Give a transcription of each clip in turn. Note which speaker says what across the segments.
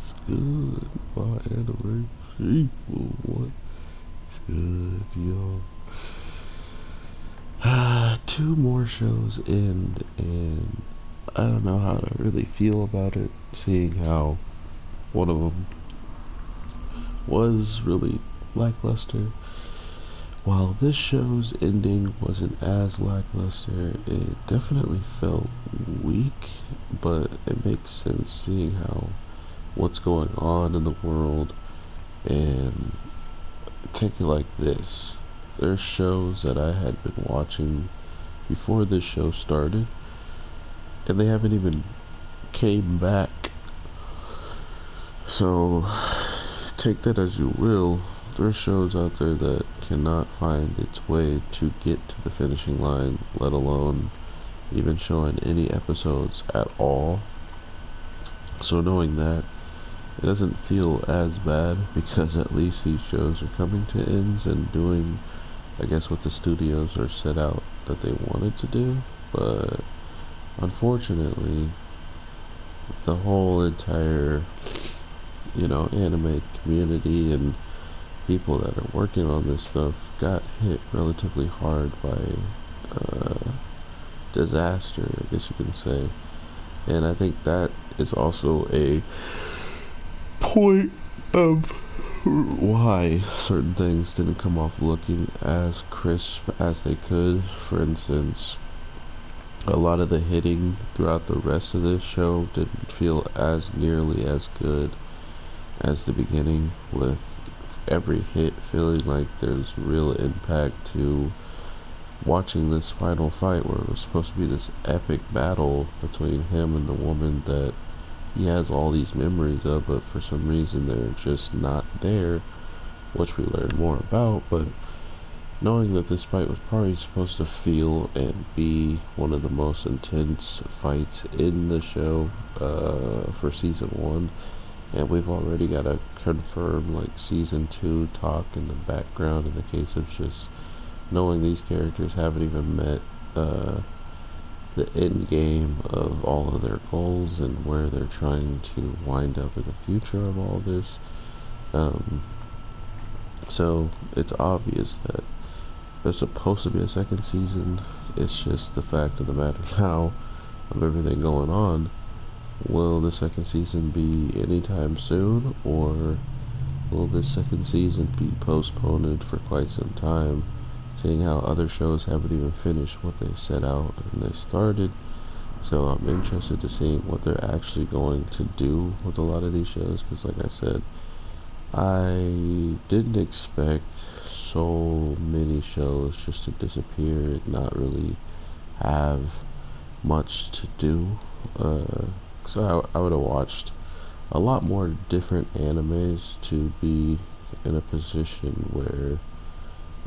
Speaker 1: What's good, my anime people? What's good, yo? Two more shows in, and I don't know how to really feel about it, seeing how one of them was really lackluster. While this show's ending wasn't as lackluster, it definitely felt weak, but it makes sense seeing how what's going on in the world. And take it like this: there's shows that I had been watching before this show started, and they haven't even came back. So take that as you will. There's shows out there that cannot find its way to get to the finishing line, let alone even showing any episodes at all. So knowing that, it doesn't feel as bad because at least these shows are coming to ends and doing, I guess, what the studios are set out that they wanted to do. But unfortunately, the whole entire, anime community and people that are working on this stuff got hit relatively hard by disaster, I guess you can say. And I think that is also a point of why certain things didn't come off looking as crisp as they could. For instance, a lot of the hitting throughout the rest of this show didn't feel as nearly as good as the beginning, with every hit feeling like there's real impact to watching this final fight, where it was supposed to be this epic battle between him and the woman that he has all these memories of, but for some reason they're just not there, which we learn more about. But knowing that this fight was probably supposed to feel and be one of the most intense fights in the show for season 1, and we've already got a confirmed season 2 talk in the background, in the case of just knowing these characters haven't even met the end game of all of their goals and where they're trying to wind up in the future of all this. So it's obvious that there's supposed to be a second season. It's just the fact of the matter now of everything going on. Will the second season be anytime soon, or will this second season be postponed for quite some time, seeing how other shows haven't even finished what they set out and they started? So I'm interested to see what they're actually going to do with a lot of these shows, because like I said, I didn't expect so many shows just to disappear and not really have much to do. So I would have watched a lot more different animes to be in a position where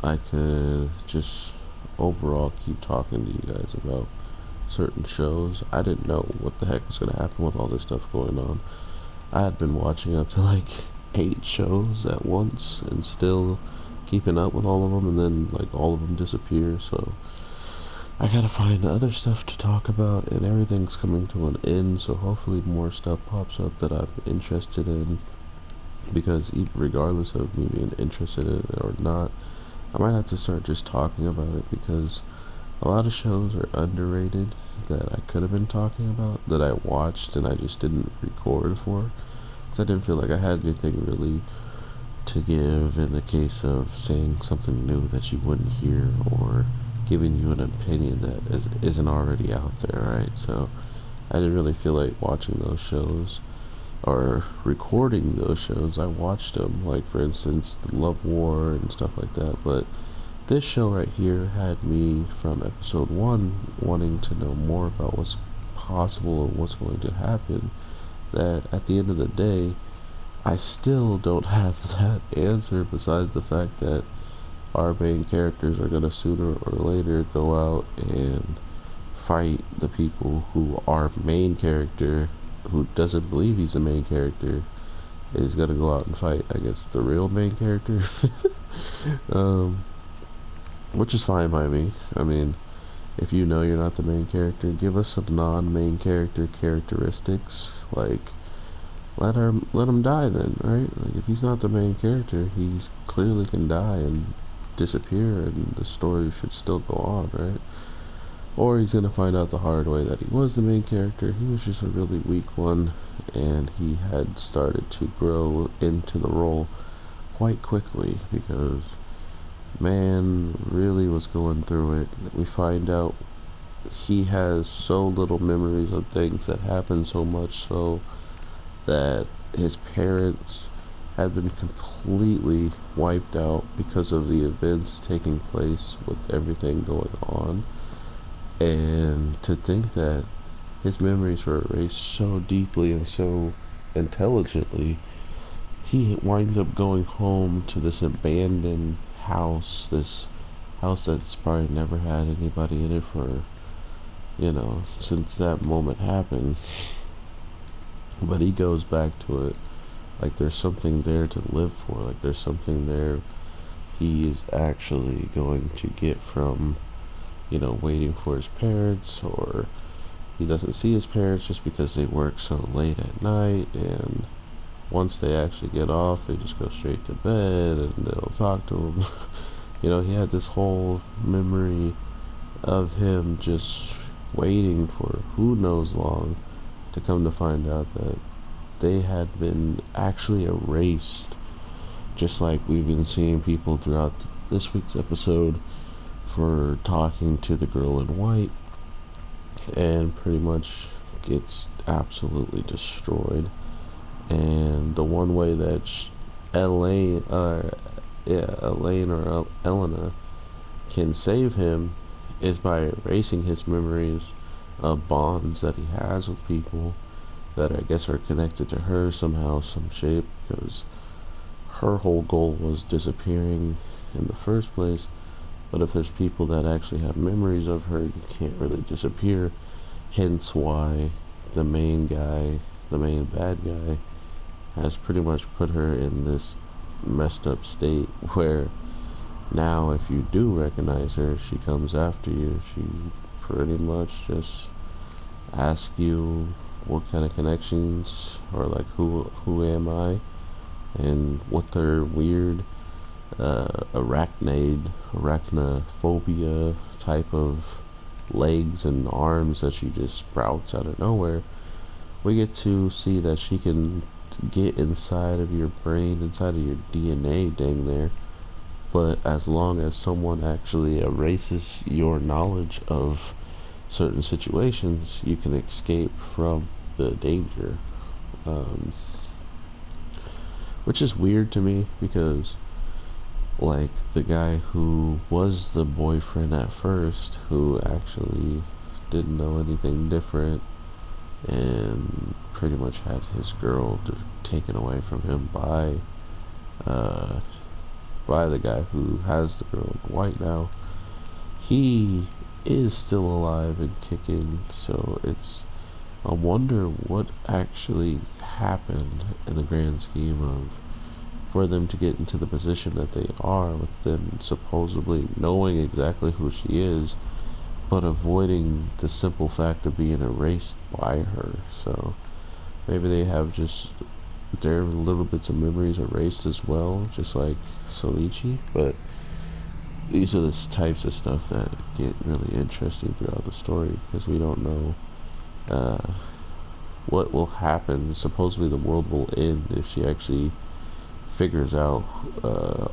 Speaker 1: I could just overall keep talking to you guys about certain shows. I didn't know what the heck was going to happen with all this stuff going on. I had been watching up to 8 shows at once and still keeping up with all of them, and then all of them disappear. So I gotta find other stuff to talk about, and everything's coming to an end, so hopefully more stuff pops up that I'm interested in, because regardless of me being interested in it or not, I might have to start just talking about it, because a lot of shows are underrated that I could have been talking about, that I watched and I just didn't record for, because I didn't feel like I had anything really to give in the case of saying something new that you wouldn't hear, or giving you an opinion that isn't already out there, right? So I didn't really feel like watching those shows or recording those shows. I watched them, for instance, the Love War and stuff like that, but this show right here had me from episode 1 wanting to know more about what's possible and what's going to happen, that at the end of the day, I still don't have that answer, besides the fact that our main characters are going to sooner or later go out and fight the people who our main character, who doesn't believe he's the main character, is going to go out and fight, I guess, the real main character. Which is fine by me. I mean, if you know you're not the main character, give us some non-main character characteristics. let him die then, right? Like, if he's not the main character, he's clearly can die and disappear, and the story should still go on, right? Or he's gonna find out the hard way that he was the main character. He was just a really weak one, and he had started to grow into the role quite quickly because man really was going through it. We find out he has so little memories of things that happened, so much so that his parents had been completely wiped out because of the events taking place with everything going on. And to think that his memories were erased so deeply and so intelligently, he winds up going home to this abandoned house, this house that's probably never had anybody in it for, since that moment happened. But he goes back to it like there's something there to live for, like there's something there he is actually going to get from, waiting for his parents, or he doesn't see his parents just because they work so late at night, and once they actually get off, they just go straight to bed and they'll talk to him. He had this whole memory of him just waiting for who knows long to come to find out that they had been actually erased, just like we've been seeing people throughout this week's episode for talking to the girl in white, and pretty much gets absolutely destroyed. And the one way that Elaine or Elena can save him is by erasing his memories of bonds that he has with people that I guess are connected to her somehow, some shape, because her whole goal was disappearing in the first place. But if there's people that actually have memories of her, you can't really disappear. Hence why the main guy, the main bad guy, has pretty much put her in this messed up state where now if you do recognize her, she comes after you. She pretty much just asks you what kind of connections, or like who am I, and what their weird arachnophobia type of legs and arms that she just sprouts out of nowhere. We get to see that she can get inside of your brain, inside of your DNA, dang there. But as long as someone actually erases your knowledge of certain situations, you can escape from the danger. Um, which is weird to me because, like, the guy who was the boyfriend at first, who actually didn't know anything different and pretty much had his girl taken away from him uh, by the guy who has the girl in white now, he is still alive and kicking. So I wonder what actually happened in the grand scheme of for them to get into the position that they are, with them supposedly knowing exactly who she is, but avoiding the simple fact of being erased by her. So maybe they have just their little bits of memories erased as well, just like Solichi. But these are the types of stuff that get really interesting throughout the story, because we don't know what will happen. Supposedly the world will end if she actually figures out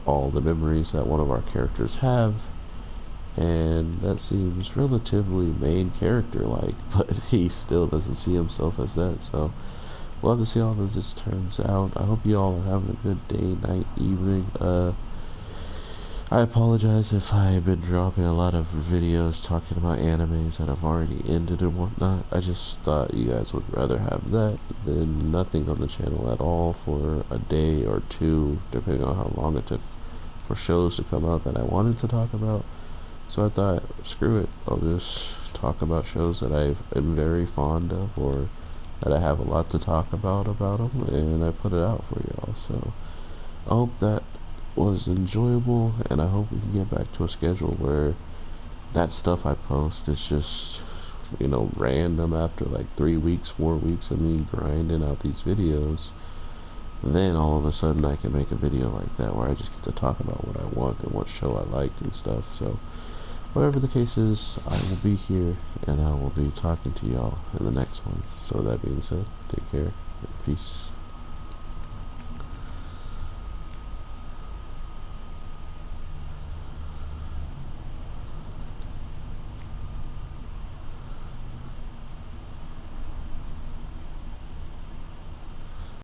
Speaker 1: all the memories that one of our characters have, and that seems relatively main character like, but he still doesn't see himself as that. So we'll have to see how this turns out. I hope you all are having a good day, night, evening. I apologize if I've been dropping a lot of videos talking about animes that have already ended and whatnot. I just thought you guys would rather have that than nothing on the channel at all for a day or two, depending on how long it took for shows to come out that I wanted to talk about. So I thought, screw it, I'll just talk about shows that I am very fond of, or that I have a lot to talk about them, and I put it out for y'all. So I hope that was enjoyable, and I hope we can get back to a schedule where that stuff I post is just you know, random after like 3 weeks, 4 weeks of me grinding out these videos, then all of a sudden I can make a video like that where I just get to talk about what I want and what show I like and stuff. So whatever the case is, I will be here and I will be talking to y'all in the next one. So that being said, take care and peace.